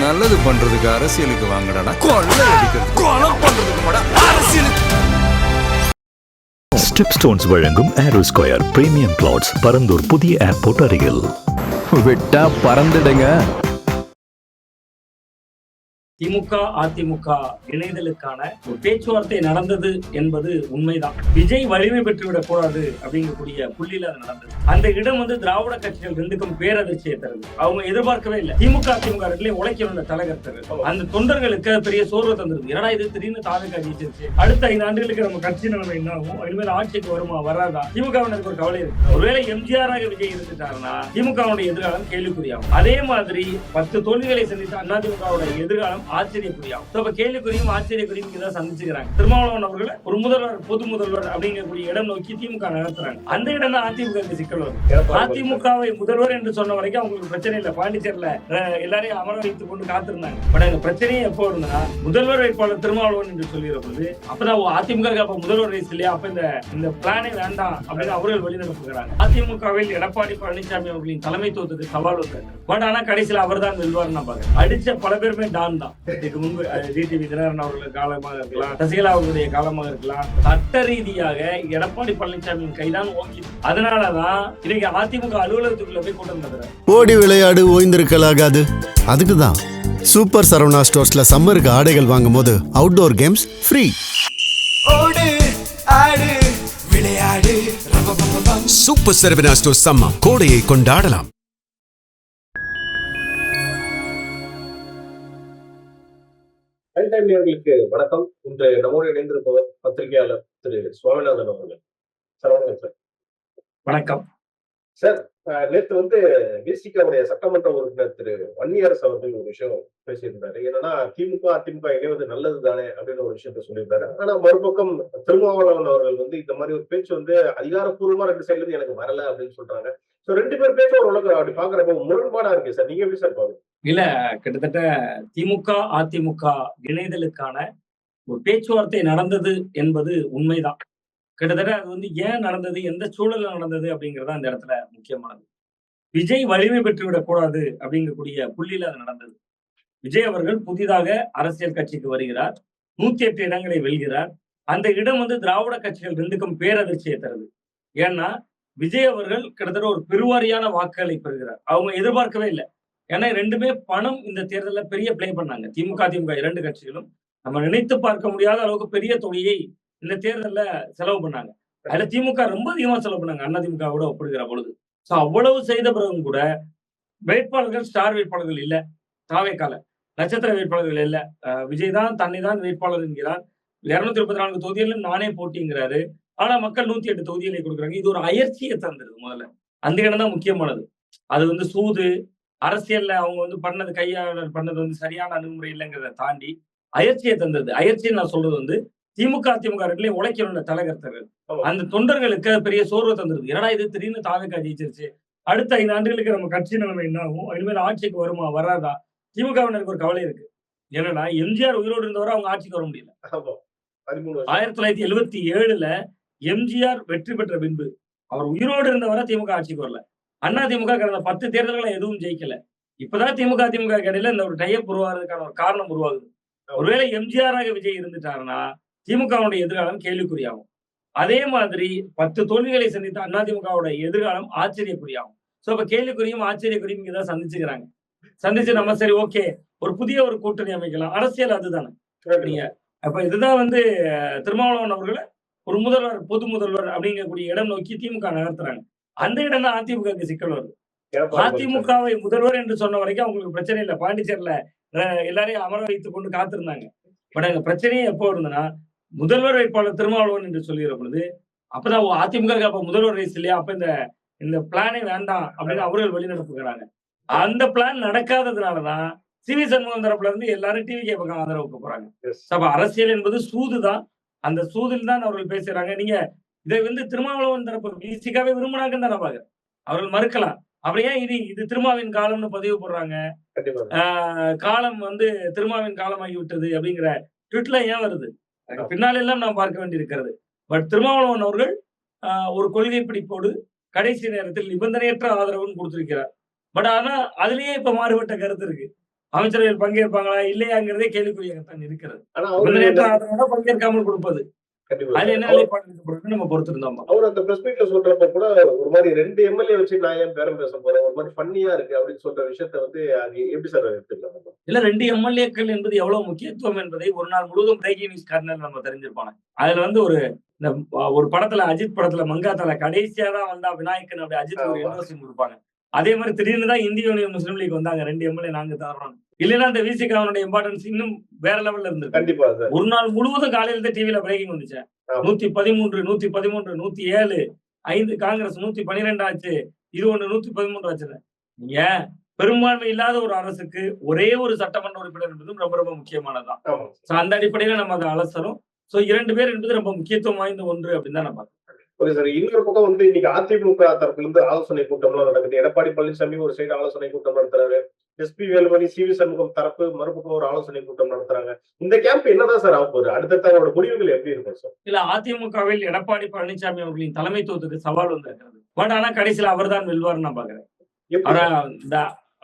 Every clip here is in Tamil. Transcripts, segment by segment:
நல்லது பண்றதுக்கு அரசியலுக்கு வாங்கடா, கொள்ளை அடிக்கிறது கொலை பண்றதுக்கு அரசியலுக்கு. ஸ்டெப் ஸ்டோன்ஸ் வழங்கும் aero square premium flats Parandur புதிய ஏர்போர்ட் அருகில். விட்டா பறந்துடுங்க. திமுக அதிமுக இணைதலுக்கான ஒரு பேச்சுவார்த்தை நடந்தது என்பது உண்மைதான். விஜய் வலிமை பெற்றுவிடக் கூடாது அப்படிங்கக்கூடிய புள்ளியில அது நடந்தது. அந்த இடம் திராவிட கட்சிகள் ரெண்டுக்கும் பேரதிர்ச்சியை தருது. அவங்க எதிர்பார்க்கவே இல்லை. திமுக அதிமுக உழைக்கணும் தலைகர்த்தர்கள் அந்த தொண்டர்களுக்கு பெரிய சோர்வு தந்திருக்கு. ஏன்னா இது திடீர்னு தாலுக்கா ஜெயிச்சிருச்சு, அடுத்த 5 ஆண்டுகளுக்கு நம்ம கட்சி நிலைமை என்ன ஆகும், இனிமேல் ஆட்சிக்கு வருமா வராதா, திமுகவினருக்கு ஒரு கவலை இருக்கு. ஒருவேளை எம்ஜிஆராக விஜய் இருந்துட்டாருன்னா திமுகவுடைய எதிர்காலம் கேள்விக்குறியாகும். அதே மாதிரி 10 தோல்விகளை சந்தித்த அதிமுகவுடைய எதிர்காலம் ஆச்சரியக்குரியாகும். கேள்விக்குரியும் ஆச்சரியக்குரியும் தான் சந்திச்சுக்கிறாங்க. திருமாவளவன் அவர்கள் ஒரு முதல்வர், பொது முதல்வர் அப்படிங்கக்கூடிய இடம் நோக்கி திமுக நடத்துறாங்க. அந்த இடம் தான் அதிமுக சிக்கல் வரும். அதிமுகவை முதல்வர் என்று சொன்ன வரைக்கும் அவங்களுக்கு பிரச்சனை இல்லை. பாண்டிச்சேரியில எல்லாரையும் அமர வைத்துக் கொண்டு காத்திருந்தாங்க. பட் அந்த பிரச்சனையே எப்போ இருந்ததுன்னா முதல்வர் வேட்பாளர் திருமாவளவன் என்று சொல்லுகிற பொழுது அப்பதான் அதிமுக அப்ப முதல்வர் வயசு இல்லையா, அப்ப இந்த பிளானே வேண்டாம் அப்படின்னு அவர்கள் வெளிநடப்புகிறாங்க. அதிமுகவில் எடப்பாடி பழனிசாமி அவர்களின் தலைமைத்துவத்துக்கு சவால் வந்தார். பட் ஆனா கடைசியில் அவர் தான் வெல்வார். அடிச்ச பல பேருமே டான் தான். இதுக்கு முன்பு டிடிவி தினகரன் அவர்களுக்கு காலமாக இருக்கலாம், சசிகலா அவர்களுடைய காலமாக இருக்கலாம். சட்ட ரீதியாக எடப்பாடி பழனிசாமியின் கைதான் ஓங்கி. அதனாலதான் இன்னைக்கு அதிமுக அலுவலகத்துக்குள்ள போய் கூட்டம் நடத்துறாரு. ஓடி விளையாடு ஓய்ந்திருக்கலாகாது. அதுக்குதான் சூப்பர் சரவணா ஸ்டோர்ஸ்ல சம்மருக்கு ஆடைகள் வாங்கும் போது அவுட்டோர் கேம்ஸ் ஃப்ரீ. ஓடு ஆடு விளையாடு சூப்பர் சரவணா ஸ்டோர்ஸ் சம்மா கோடையை கொண்டாடலாம். நேயர்களுக்கு வணக்கம். இன்று நம்மோடு இணைந்திருப்பவர் பத்திரிகையாளர் திரு சுவாமிநாதன் அவர்கள். சார் வணக்கம் சார். வணக்கம் சார். நேற்று விசிகாவுடைய சட்டமன்ற உறுப்பினர் திரு வன்னியரசு அவர்கள் ஒரு விஷயம் பேசியிருந்தாரு. என்னன்னா திமுக அதிமுக இணைவது நல்லது தானே அப்படின்னு ஒரு விஷயத்த சொல்லியிருந்தாரு. ஆனா மறுபக்கம் திருமாவளவன் அவர்கள் இந்த மாதிரி ஒரு பேச்சு அதிகாரப்பூர்வமா 2 சைட்ல இருந்து எனக்கு வரல அப்படின்னு சொல்றாங்க. சோ 2 பேர் பேச ஒரு உலகம் அப்படி பாக்குறப்ப முரண்பாடா இருக்கு சார். நீங்க எப்படி சார் பாருங்க? இல்ல, கிட்டத்தட்ட திமுக அதிமுக இணைதலுக்கான ஒரு பேச்சுவார்த்தை நடந்தது என்பது உண்மைதான். கிட்டத்தட்ட அது ஏன் நடந்தது, எந்த சூழல்ல நடந்தது அப்படிங்கறத அந்த இடத்துல முக்கியமானது. விஜய் வலிமை பெற்றுவிடக் கூடாது அப்படிங்கக்கூடிய புள்ளியில அது நடந்தது. விஜய் அவர்கள் புதிதாக அரசியல் கட்சிக்கு வருகிறார், 108 இடங்களை வெல்கிறார். அந்த இடம் திராவிட கட்சிகள் ரெண்டுக்கும் பேரதிர்ச்சியை தருது. ஏன்னா விஜய் அவர்கள் கிட்டத்தட்ட ஒரு பெருவாரியான வாக்குகளை பெறுகிறார். அவங்க எதிர்பார்க்கவே இல்லை. ஏன்னா 2மே பணம் இந்த தேர்தலில் பெரிய பிளே பண்ணாங்க. திமுக அதிமுக 2 கட்சிகளும் நம்ம நினைத்து பார்க்க முடியாத அளவுக்கு பெரிய தொகையை இந்த தேர்தலில் செலவு பண்ணாங்க. அதுல திமுக ரொம்ப அதிகமா செலவு பண்ணாங்க அதிமுகவோட ஒப்பிடுகிற பொழுது. சோ அவ்வளவு செய்த பிறகும் கூட வேட்பாளர்கள் ஸ்டார் வேட்பாளர்கள் இல்ல, தாவேக்கால நட்சத்திர வேட்பாளர்கள் இல்ல. விஜய் தான் தன்னை தான் வேட்பாளர் என்கிறார். 234 தொகுதிகளிலும் நானே போட்டிங்கிறாரு. ஆனா மக்கள் 108 தொகுதிகளை கொடுக்குறாங்க. இது ஒரு அயற்சியை தந்துருது. முதல்ல அந்த இடம் தான் முக்கியமானது. அது சூது அரசியல்ல அவங்க பண்ணது கையாளர் பண்ணது சரியான அணுகுமுறை இல்லைங்கிறத தாண்டி அயற்சியை தந்தது. அயற்சின்னு நான் சொல்றது திமுக அதிமுக உழைக்கணும் தலைகர்த்தர்கள் அந்த தொண்டர்களுக்கு பெரிய சோர்வு தந்துருது. ஏன்னா இது திடீர்னு தாலுக்கா ஜெயிச்சிருச்சு, அடுத்த 5 ஆண்டுகளுக்கு நம்ம கட்சி நிலைமை என்ன ஆகும், இனிமேல் ஆட்சிக்கு வருமா வராதா, திமுகவினருக்கு ஒரு கவலை இருக்கு. ஏன்னா எம்ஜிஆர் உயிரோடு இருந்தவரை அவங்க ஆட்சிக்கு வர முடியல. 1977ல எம்ஜிஆர் வெற்றி பெற்ற பின்பு அவர் உயிரோடு இருந்தவரை திமுக ஆட்சிக்கு வரல. அதிமுக கடந்த 10 தேர்தல்களை எதுவும் ஜெயிக்கல. இப்பதான் திமுக அதிமுக இடையில இந்த ஒரு டைப் உருவாகிறதுக்கான ஒரு காரணம் உருவாகுது. ஒருவேளை எம்ஜிஆராக விஜய் இருந்துட்டாருன்னா திமுகவுடைய எதிர்காலம் கேள்விக்குறியாகும். அதே மாதிரி 10 தோல்விகளை சந்தித்த அதிமுகவுடைய எதிர்காலம் ஆச்சரியக்குறியாகும். சோ அப்ப கேள்விக்குறியும் ஆச்சரியக்குறியும் இங்கதான் சந்திச்சுக்கிறாங்க. சந்திச்சு நம்ம சரி ஓகே ஒரு புதிய ஒரு கூட்டணி அமைக்கலாம். அரசியல் அதுதானே. அப்ப இதுதான் திருமாவளவன் அவர்களை ஒரு முதல்வர், பொது முதல்வர் அப்படிங்கக்கூடிய இடம் நோக்கி திமுக நகர்த்துறாங்க. அந்த இடம் தான் அதிமுக சிக்கல் வருது. அதிமுகவை முதல்வர் என்று சொன்ன வரைக்கும் அவங்களுக்கு பிரச்சனை இல்லை. பாண்டிச்சேரியில எல்லாரையும் அமர வைத்துக் கொண்டு காத்திருந்தாங்க. பட் அங்க பிரச்சனையே எப்போ இருந்ததுன்னா முதல்வர் வேட்பாளர் திருமாவளவன் என்று சொல்லுகிற பொழுது அப்பதான் அதிமுக அப்ப முதல்வர் வயசு இல்லையா, அப்ப இந்த பிளானே வேண்டாம் அப்படின்னு அவர்கள் வெளிநடப்புகிறாங்க. அந்த பிளான் நடக்காததுனாலதான் சி.வி. சண்முகம் தரப்புல இருந்து எல்லாரும் டிவி பக்கம் ஆதரவுக்கு போறாங்க. அப்ப அரசியல் என்பது சூதுதான். அந்த சூதில் தான் அவர்கள் பேசுறாங்க. நீங்க இதை திருமாவளவன் தரப்பு விசிகாவே விரும்பினாங்கன்னு தான் பாக்குறேன். அவர்கள் மறுக்கலாம். அப்படியே இது திருமாவின் காலம்னு பதிவு போடுறாங்க. காலம் திருமாவின் காலம் ஆகிவிட்டது அப்படிங்கிற ட்விட்ல ஏன் வருது? பின்னால எல்லாம் நாம் பார்க்க வேண்டியிருக்கிறது. பட் திருமாவளவன் அவர்கள் ஒரு கொள்கை பிடிப்போடு கடைசி நேரத்தில் நிபந்தனையற்ற ஆதரவுன்னு கொடுத்திருக்கிறார். பட் ஆனா அதுலயே இப்ப மாறுபட்ட கருத்து இருக்கு. அமைச்சரவையில் பங்கேற்பாங்களா இல்லையாங்கிறதே கேள்விக்குறியாகத்தான் இருக்கிறது. ஆனா அவரு முதலீட்டு ஆதரவோட பங்கேற்காமல் கொடுப்பது கண்டிப்பா அது சார். என்ன நிலைப்பாடு எடுக்கப்படுறது நம்ம பொறுத்திருந்தோம். அவர் அந்த பிரஸ் மீட்ல சொல்றப்ப கூட ஒரு மாதிரி 2 எம்எல்ஏ வச்சு நான் ஏன் பேரம் பேச போறேன், ஒரு மாதிரி ஃபன்னியா இருக்கு அப்படின்னு சொல்ற விஷயத்த வந்து அது எப்படி சார் எடுத்துக்கலாம் நம்ம? இல்ல 2 எம்எல்ஏக்கள் என்பது எவ்வளவு முக்கியத்துவம் என்பதை ஒரு நாள் முழுவதும் பிரேக்கிங் நியூஸ் கார்னர் நம்ம தெரிஞ்சிருப்பாங்க. அதுல வந்து ஒரு படத்துல அஜித் படத்துல மங்காத்தால கடைசியா தான் வந்தா விநாயகன் அப்படி அஜித் ஒரு ஆமா. இன்ட்ரோசிங் கொடுப்பாங்க. அதே மாதிரி திடீர்னு தான் இந்திய யூனியன் முஸ்லீம் லீக் வந்தாங்க 2 எம்எல்ஏ நாங்க தரோம். இல்லைன்னா அந்த விசிகாவுடைய இம்பார்ட்டன்ஸ் இன்னும் வேற லெவல்ல இருந்திருக்கு. கண்டிப்பா சார். ஒரு நாள் முழுவதும் காலையில இருந்து டிவில பிரேக்கிங் வந்துச்சு. ஆமா. 113, 113, 107, 5 காங்கிரஸ் 112 ஆச்சு. இது ஒண்ணு 113 ஆச்சு. நீங்க பெரும்பான்மை இல்லாத ஒரு அரசுக்கு ஒரே ஒரு சட்டமன்ற உறுப்பினர் என்பதும் ரொம்ப ரொம்ப முக்கியமானதுதான். ஆமா. So, அந்த அடிப்படையில நம்ம அதை அலசரும். சோ 2 பேர் என்பது ரொம்ப முக்கியத்துவம் வாய்ந்த ஒன்று அப்படின்னு தான் நான் பார்க்கிறேன். Okay sir. இன்னொரு பக்கம் வந்து இன்னைக்கு அதிமுக தரப்புல இருந்து ஆலோசனை கூட்டம்லாம் நடக்குது. எடப்பாடி பழனிசாமி ஒரு சைடு ஆலோசனை கூட்டம் நடத்துறாரு. எஸ்பி வேலுமணி, சிவி சண்முகம் தரப்பு மறுபக்கம் ஒரு ஆலோசனை கூட்டம் நடத்துறாங்க. இந்த கேம்ப் என்னதான் சார் ஆக போகுது? அடுத்தடுத்த அவரோட முடிவுகள் எப்படி இருக்கும் சார்? இல்ல அதிமுகவில் எடப்பாடி பழனிசாமி அவர்களின் தலைமைத்துவத்துக்கு சவால் வந்திருக்கிறது. பட் ஆனா கடைசியில அவர் தான் வெல்வார்னு நான் பாக்குறேன். எப்படி ஆனா சார்? இந்த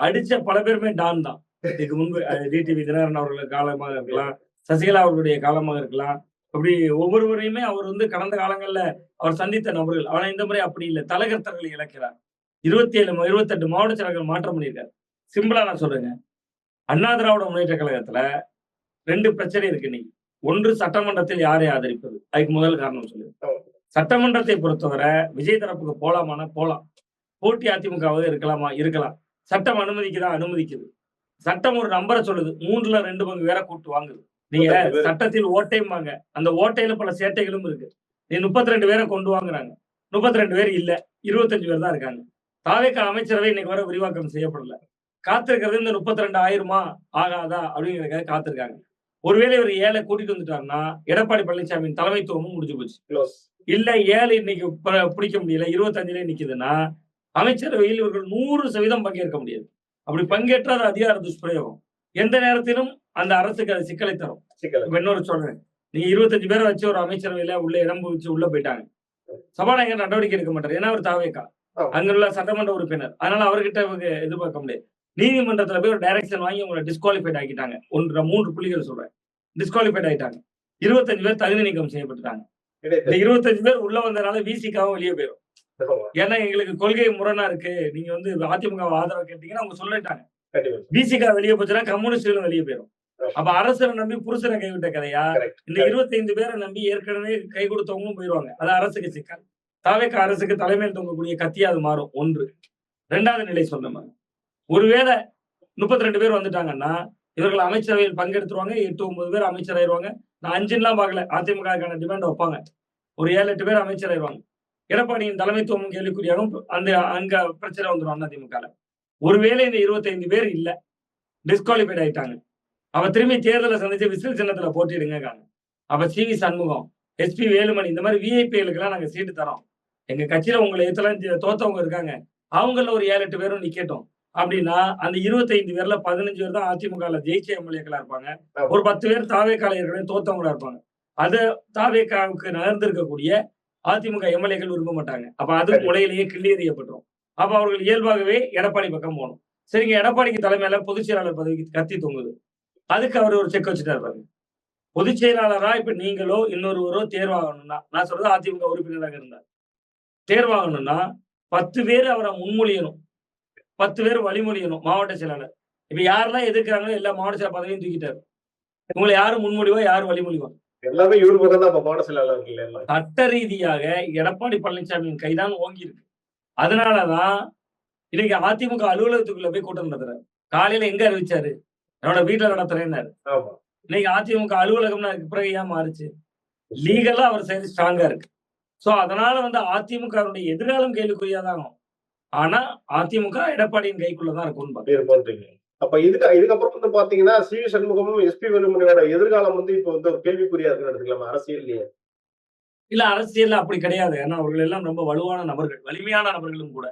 அடிச்ச பல பேருமே டான் தான். இதுக்கு முன்பு டிடிவி தினகரன் அவர்கள் காலமாக இருக்கலாம், சசிகலா அவர்களுடைய காலமாக இருக்கலாம். அப்படி ஒவ்வொருவரையுமே அவர் வந்து கடந்த காலங்கள்ல அவர் சந்தித்த நபர்கள். ஆனா இந்த முறை அப்படி இல்லை. தலைகர்த்தர்களை இழக்கிறார். 27, 28 மாவட்ட செயலர்கள் மாற்றம் பண்ணியிருக்காரு. சிம்பிளா நான் சொல்றேங்க. அண்ணா திராவிட முன்னேற்ற கழகத்துல 2 பிரச்சனை இருக்கு இன்னைக்கு. ஒன்று சட்டமன்றத்தில் யாரை ஆதரிப்பது. அதுக்கு முதல் காரணம் சொல்லுங்க. சட்டமன்றத்தை பொறுத்தவரை விஜய் தரப்புக்கு போலாமானா போலாம். போட்டி அதிமுகவாக இருக்கலாமா இருக்கலாம். சட்டம் அனுமதிக்குதா அனுமதிக்குது. சட்டம் ஒரு நம்பரை சொல்லுது. 3ல 2 பங்கு வேற கூட்டு வாங்குது. நீங்க சட்டத்தில் ஓட்டைம்பாங்க. அந்த ஓட்டையில பல சேட்டைகளும் இருக்கு. நீ 32 பேரை கொண்டு வாங்குறாங்க. 32 பேர் இல்ல. 25 பேர் தான் இருக்காங்க. தாவேக அமைச்சரவை இன்னைக்கு வர விரிவாக்கம் செய்யப்படல. காத்திருக்கிறது இந்த 32 ஆயிருமா ஆகாதா அப்படிங்கிறதுக்காக காத்திருக்காங்க. ஒருவேளை ஒரு 7 கூட்டிட்டு வந்துட்டாருன்னா எடப்பாடி பழனிசாமியின் தலைமைத்துவமும் முடிஞ்சு போச்சு. க்ளோஸ். இல்ல 7 இன்னைக்கு பிடிக்க முடியல 25ல நிக்குதுன்னா அமைச்சரவையில் இவர்கள் 100% பங்கேற்க முடியாது. அப்படி பங்கேற்ற அது அதிகார துஷ்பிரயோகம். எந்த நேரத்திலும் அந்த அரசுக்கு அது சிக்கலை தரும். சிக்கல். இப்ப இன்னொரு சொல்றேன். நீங்க 25 பேரை வச்சு ஒரு அமைச்சரவையில உள்ள இடம் வச்சு உள்ள போயிட்டாங்க. சபாநாயகர் நடவடிக்கை எடுக்க மாட்டார். ஏன்னா அவர் தாவேக்கா. அங்குள்ள சட்டமன்ற உறுப்பினர். அதனால அவர்கிட்ட எதிர்பார்க்க முடியாது. நீதிமன்றத்துல போய் ஒரு டைரக்ஷன் வாங்கி உங்களை டிஸ்குவாலிஃபைட் ஆக்கிட்டாங்க. 3 புள்ளிகள் சொல்றேன். டிஸ்குவாலிஃபைட் ஆயிட்டாங்க. 25 பேர் தகுதி நீக்கம் செய்யப்பட்டுட்டாங்க. இந்த 25 பேர் உள்ள வந்ததுனால விசிகாவும் வெளியே போயிடும். ஏன்னா எங்களுக்கு கொள்கை முரணா இருக்கு. நீங்க வந்து அதிமுக ஆதரவு கேட்டீங்கன்னா அவங்க சொல்லிட்டாங்க. விசிகா வெளியே போச்சுன்னா கம்யூனிஸ்டுகளும் வெளியே போயிடும். அப்ப அரசரை நம்பி புருஷனை கைவிட்ட கதையா? இந்த 25 பேரை நம்பி ஏற்கனவே கை கொடுத்தவங்களும் போயிடுவாங்க. அது அரசுக்கு சிக்கல். தாவேக அரசுக்கு தலைமையில் தொங்கக்கூடிய கத்தியா அது மாறும். 1. 2வது நிலை சொன்ன மாதிரி ஒருவேளை 32 பேர் வந்துட்டாங்கன்னா இவர்கள் அமைச்சரவையில் பங்கெடுத்துருவாங்க. 8, 9 பேர் அமைச்சராயிருவாங்க. நான் 5லாம் பார்க்கல. அதிமுகக்கான டிமாண்ட் வைப்பாங்க. ஒரு 7, 8 பேர் அமைச்சராயிருவாங்க. எடப்பாடியின் தலைமைத்துவமும் கேள்விக்குறியாகும். அங்க பிரச்சனை வந்துடும் அதிமுக. ஒருவேளை இந்த 25 பேர் இல்ல டிஸ்குவாலிஃபைட் ஆயிட்டாங்க. அவ திரும்பி தேர்தலை சந்திச்சு விசில் சின்னத்துல போட்டிடுங்க. அப்ப சிவி சண்முகம், எஸ்பி வேலுமணி இந்த மாதிரி விஐபிகளுக்கு எல்லாம் நாங்க சீட்டு தரோம். எங்க கட்சியில உங்களை எத்தலாம் தோத்தவங்க இருக்காங்க. அவங்கள ஒரு 7, 8 பேரும் நிக்கட்டும் அப்படின்னா அந்த 25 பேர்ல 15 பேர் தான் அதிமுக ஜெயிச்ச எம்எல்ஏக்களா இருப்பாங்க. ஒரு 10 பேர் தாவேக்கால ஏற்கனவே தோத்தவங்களா இருப்பாங்க. அது தாவேக்காவுக்கு நகர்ந்திருக்கக்கூடிய அதிமுக எம்எல்ஏக்கள் விரும்ப மாட்டாங்க. அப்ப அது முளையிலேயே கிள்ளி எறியப்பட்டுரும். அப்ப அவர்கள் இயல்பாகவே எடப்பாடி பக்கம் போகணும். சரிங்க, எடப்பாடிக்கு தலைமையில பொதுச் செயலாளர் பதவிக்கு கத்தி தொங்குது. அதுக்கு அவர் ஒரு செக் வச்சுட்டாரு பாருங்க. பொதுச் செயலாளரா இப்ப நீங்களோ இன்னொருவரோ தேர்வாகணும்னா, நான் சொல்றது அதிமுக உறுப்பினராக இருந்தார், தேர்வாகணும்னா 10 பேர் அவரை முன்மொழியணும், 10 பேர் வழிமொழியணும். மாவட்ட செயலாளர் இப்ப யாரெல்லாம் எதிர்க்கிறாங்களோ எல்லா மாவட்ட செயலாளர் பதவியும் தூக்கிட்டாரு. உங்களை யாரும் முன்மொழிவா யாரும் வழிமொழிவா? எல்லாமே இவரு பக்கம் தான் மாவட்ட செயலாளர். சட்ட ரீதியாக எடப்பாடி பழனிசாமியின் கைதான் ஓங்கி இருக்கு. அதனாலதான் இன்னைக்கு அதிமுக அலுவலகத்துக்குள்ள போய் கூட்டம் நடத்துறாரு. காலையில எங்க அறிவிச்சாரு? என்னோட வீட்டுல நடத்துறேன்னாரு. இன்னைக்கு அதிமுக அலுவலகம்னா அதுக்கு பிறகு ஏன் மாறுச்சு? லீகலா அவர் சைடு ஸ்ட்ராங்கா இருக்கு. சோ அதனால வந்து அதிமுக எதிர்காலம் கேள்விக்குறியாதான். ஆனா அதிமுக எடப்பாடியின் கைக்குள்ளதான் இருக்கும்னு அப்ப இதுக்கப்புறம் வந்து பாத்தீங்கன்னா சிவி சண்முகமும் எஸ்பி வேலுமணியோட எதிர்காலம் வந்து இப்ப வந்து ஒரு கேள்விக்குறியா இருக்குன்னு எடுத்துக்கலாமா அரசியல்லையே? இல்ல, அரசியல் அப்படி கிடையாது. ஏன்னா அவர்கள் எல்லாம் ரொம்ப வலுவான நபர்கள், வலிமையான நபர்களும் கூட.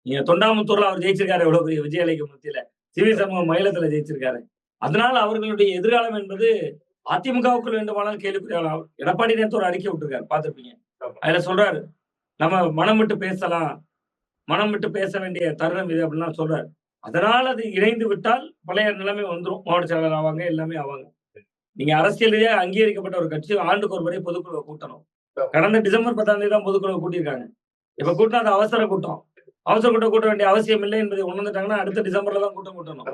நீங்க தொண்டாமுத்தூர்ல அவர் ஜெயிச்சிருக்காரு எவ்வளவு பெரிய விஜயலைக்கு மத்தியில. சிவி சண்முகம் மயிலத்துல ஜெயிச்சிருக்காரு. அதனால அவர்களுடைய எதிர்காலம் என்பது அதிமுகவுக்குள் வேண்டுமானால் கேள்விக்குறியாகும். எடப்பாடி நேரத்து ஒரு அறிக்கை விட்டுருக்காரு, பாத்துருப்பீங்க. அதுல சொல்றாரு, நம்ம மனம் விட்டு பேசலாம், மனம் விட்டு பேச வேண்டிய தருணம் இது அப்படின்னா சொல்றாரு. அதனால அது இணைந்து விட்டால் பழைய நிலைமை வந்துரும். மாவட்ட செயலாளர் ஆவாங்க, எல்லாமே ஆவாங்க. நீங்க அரசியல் ரீதியா அங்கீகரிக்கப்பட்ட ஒரு கட்சி ஆண்டுக்கு ஒரு முறை பொதுக்குழுவை கூட்டணும். கடந்த டிசம்பர் 10ஆம் தேதி தான் பொதுக்குழுவை கூட்டியிருக்காங்க. இப்ப கூட்டினா அது அவசர கூட்டம். அவசர கூட்டம் கூட்ட வேண்டிய அவசியம் இல்லை என்பதை உணர்ந்துட்டாங்கன்னா அடுத்த டிசம்பர்ல தான் கூட்டம் கூட்டணும்.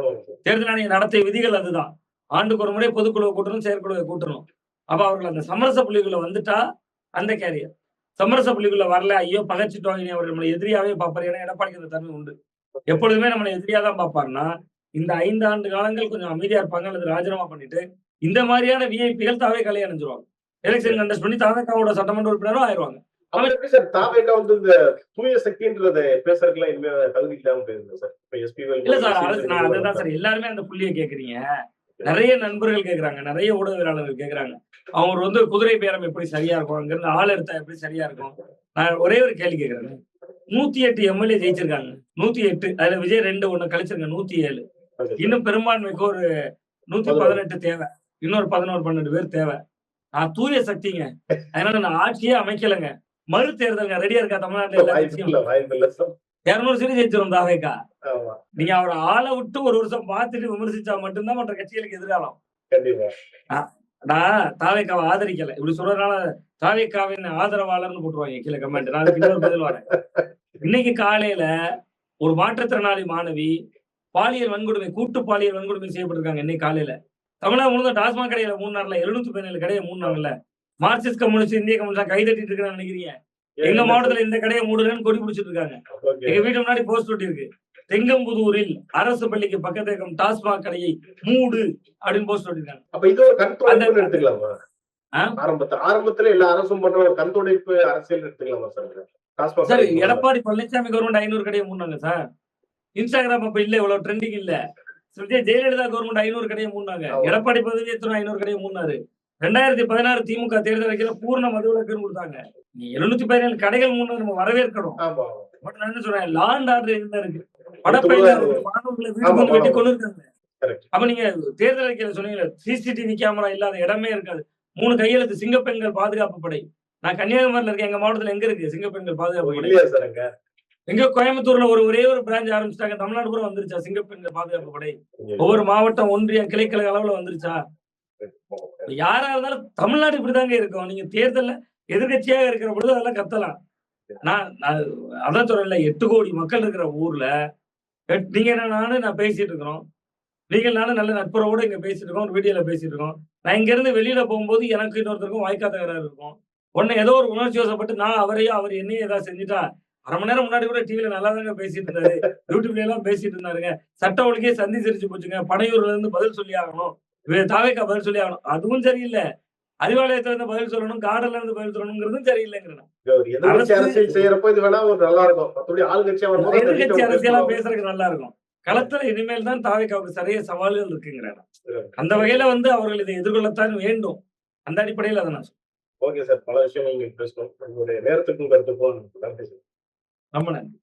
தேர்தல் ஆணையம் நடத்திய விதிகள் அதுதான். ஆண்டுக்கு ஒரு முறை பொதுக்குழுவை கூட்டணும், செயற்குழுவை கூட்டணும். அப்ப அவர்கள் அந்த சமரச புள்ளிக்குள்ள வந்துட்டா அந்த கேரியர். சமரச புள்ளிக்குள்ள வரல, ஐயோ பகைச்சிட்டோம், இனி அவர் நம்மளை எதிரியாவே பார்ப்பாரு. ஏன்னா எடப்பாடிக்கு அந்த தன்மை உண்டு. எப்பொழுதுமே நம்மளை எதிரியா தான் பார்ப்பாருன்னா, இந்த 5 ஆண்டு காலங்கள் கொஞ்சம் அமைதியா இருப்பாங்க அல்லது ராஜினாமா பண்ணிட்டு, இந்த மாதிரியான விஐபிகள் தாவேக்காலே அணிஞ்சிருவாங்க. எலெக்ஷன் கண்டெஸ்ட் பண்ணி தாவேக்காவோட சட்டமன்ற உறுப்பினரும் ஆயிடுவாங்க. அவர் எப்படி சார் தாவேக்கா வந்து இந்த தூய சக்தின்றத பேசுறதுக்குலாம் இனிமே தகுதி இல்லாம போயிருந்தது சார். இப்ப எஸ்பி இல்ல சார், நான் அதுதான் சார், எல்லாருமே அந்த புள்ளியை கேக்குறீங்க. நிறைய நண்பர்கள் கேக்குறாங்க, நிறைய ஊடகவியலாளர்கள் கேக்குறாங்க. அவங்க வந்து குதிரை பேரம் எப்படி சரியா இருக்கும், அங்கிருந்து ஆள் எடுத்தா எப்படி சரியா இருக்கும். நான் ஒரே ஒரு கேள்வி கேக்குறேன். 108 எம்எல்ஏ ஜெயிச்சிருக்காங்க. 108 அதுல விஜய் 2 1 கழிச்சிருங்க, 107. இன்னும் பெரும்பான்மைக்கு ஒரு 118 தேவை. இன்னொரு 11 12 பேர் தேவை. நான் தூய சக்திங்க. அதனால நான் ஆட்சியே அமைக்கலைங்க. மறு தேர்தலுங்க ரெடியா இருக்கா தமிழ்நாட்டுல? 200 சீட் ஜெயிச்சிரும் தாவேக்கா. நீங்க அவரை ஆளை விட்டு ஒரு வருஷம் பார்த்துட்டு விமர்சிச்சா மட்டும்தான் மற்ற கட்சிகளுக்கு எதிர்காலம். நான் தாவேக்காவை ஆதரிக்கல, இப்படி சொல்றதுனால தாவேக்காவின் ஆதரவாளர்னு போட்டுருவாங்க கீழே கமெண்ட். நான் அதுக்கு இன்னொரு பதில் வரேன். இன்னைக்கு காலையில ஒரு மாற்றுத்திறனாளி மாணவி பாலியல் வன்கொடுமை, கூட்டு பாலியல் வன்கொடுமை செய்யப்பட்டிருக்காங்க. இன்னைக்கு காலையில தமிழ்நாடு முழுவதும் டாஸ்மாக் கடையில 3 நாள்ல 717 கடையை 3 நாள்ல மார்க்சிஸ்ட் கம்யூனிஸ்ட் இந்திய கம்யூனிஸ்ட் கைதட்டிட்டு இருக்கான்னு நினைக்கிறீங்க? எங்க மாவட்டத்துல இந்த கடையை மூடுறேன்னு கொடி பிடிச்சிட்டு இருக்காங்க. எங்க வீட்டு முன்னாடி போஸ்ட் ஒட்டி இருக்கு. தெங்கம்புதூரில் அரசு பள்ளிக்கு பக்கத்துல இருக்கும் டாஸ்மாக் கடையை மூடு அப்படின்னு போஸ்ட் ஒட்டிருக்காங்க. அப்ப இது ஒரு கண்துடைப்பு எடுத்துக்கலாமா? ஆரம்பத்துல எல்லா அரசும் பண்ற ஒரு கண்துடைப்பு அரசியல் எடுத்துக்கலாமா sir? Sir, Edappadi Palaniswami government 500 கடையை மூடினாங்க சார். இன்ஸ்டாகிராம் அப்ப இல்ல, இவ்வளவு ட்ரெண்டிங் இல்ல. ஜெயலலிதா கவர்மெண்ட் 500 கடையை மூடினாங்க. எடப்பாடி பதவி எத்தனை 500 கடையை மூடினாரு. 2016 திமுக தேர்தல் வைக்கிற பூர்ண மதுவிலக்குன்னு கொடுத்தாங்க. நீ 717 கடைகள் மூணு நம்ம வரவேற்கணும். பட் நான் என்ன சொல்றேன், லா அண்ட் ஆர்டர் என்ன இருக்கு? படப்பையில மாணவர்களை வீட்டுக்கு வெட்டி கொண்டு இருக்காங்க. அப்ப நீங்க தேர்தல் அறிக்கையில சொன்னீங்க சிசிடிவி கேமரா இல்லாத இடமே இருக்காது. 3 கையெழுத்து சிங்கப்பெண்கள் பாதுகாப்பு படை. நான் கன்னியாகுமரியில இருக்கேன், எங்க மாவட்டத்துல எங்க இருக்கு சிங்கப்பெண்கள் பாதுகாப்பு படை? எங்க கோயம்புத்தூர்ல ஒரே ஒரு பிரான்ச் ஆரம்பிச்சிட்டாங்க. தமிழ்நாடு பூரா வந்துருச்சா சிங்கப்பெண்கள் பாதுகாப்பு படை? ஒவ்வொரு மாவட்டம், ஒன்றியம், கிளைக்கழக அளவுல வந்துருச்சா? யாரா இருந்தாலும் தமிழ்நாடு இப்படிதாங்க இருக்கும். நீங்க தேர்தல்ல எதிர்கட்சியாக இருக்கிற பொழுது அதெல்லாம் கத்தலாம். நான் அதான் சொல்றேன்ல, 8 கோடி மக்கள் இருக்கிற ஊர்ல நீங்க நான் பேசிட்டு இருக்கிறோம். நீங்கள் நானும் நல்ல நட்புறவோட இங்க பேசிட்டு இருக்கோம், ஒரு வீடியோல பேசிட்டு இருக்கோம். நான் இங்க இருந்து வெளியில போகும்போது எனக்கு இன்னொருத்தருக்கும் வாய்க்கா தகராறு இருக்கும். உடனே ஏதோ ஒரு உணர்ச்சி வசப்பட்டு நான் அவரையும் அவர் என்னையும் ஏதாவது செஞ்சுட்டா, 1/2 மணி நேரம் முன்னாடி கூட டிவில நல்லா தாங்க பேசிட்டு இருந்தாரு, யூடியூப்ல எல்லாம் பேசிட்டு இருந்தாருங்க, சட்ட ஒழுங்கே சந்தி சிரிச்சு போச்சுங்க, பனையூர்ல இருந்து பதில் சொல்லி ஆகணும், தாவேக்கா பதில் சொல்லி ஆகணும், அதுவும் சரியில்லை. அறிவாலயத்துல இருந்து பதில் சொல்லணும், காடல்ல இருந்து பதில் சொல்லணுங்கிறதும் சரியில்லைங்கிறேன். அரசியல் செய்யறப்ப இது வேணா ஒரு நல்லா இருக்கும். எதிர்கட்சி அரசியலா பேசுறதுக்கு நல்லா இருக்கும். களத்துல இனிமேல் தான் தாவேக்காவுக்கு நிறைய சவால்கள் இருக்குங்கிறேன். அந்த வகையில அவர்கள் இதை எதிர்கொள்ளத்தான் வேண்டும். அந்த அடிப்படையில் அதை நான் சொல்றேன். ஓகே சார், பல விஷயம் நீங்க பேசணும். உங்களுடைய நேரத்துக்கும் கருத்துக்கும் நன்றி சார். ரொம்ப நன்றி.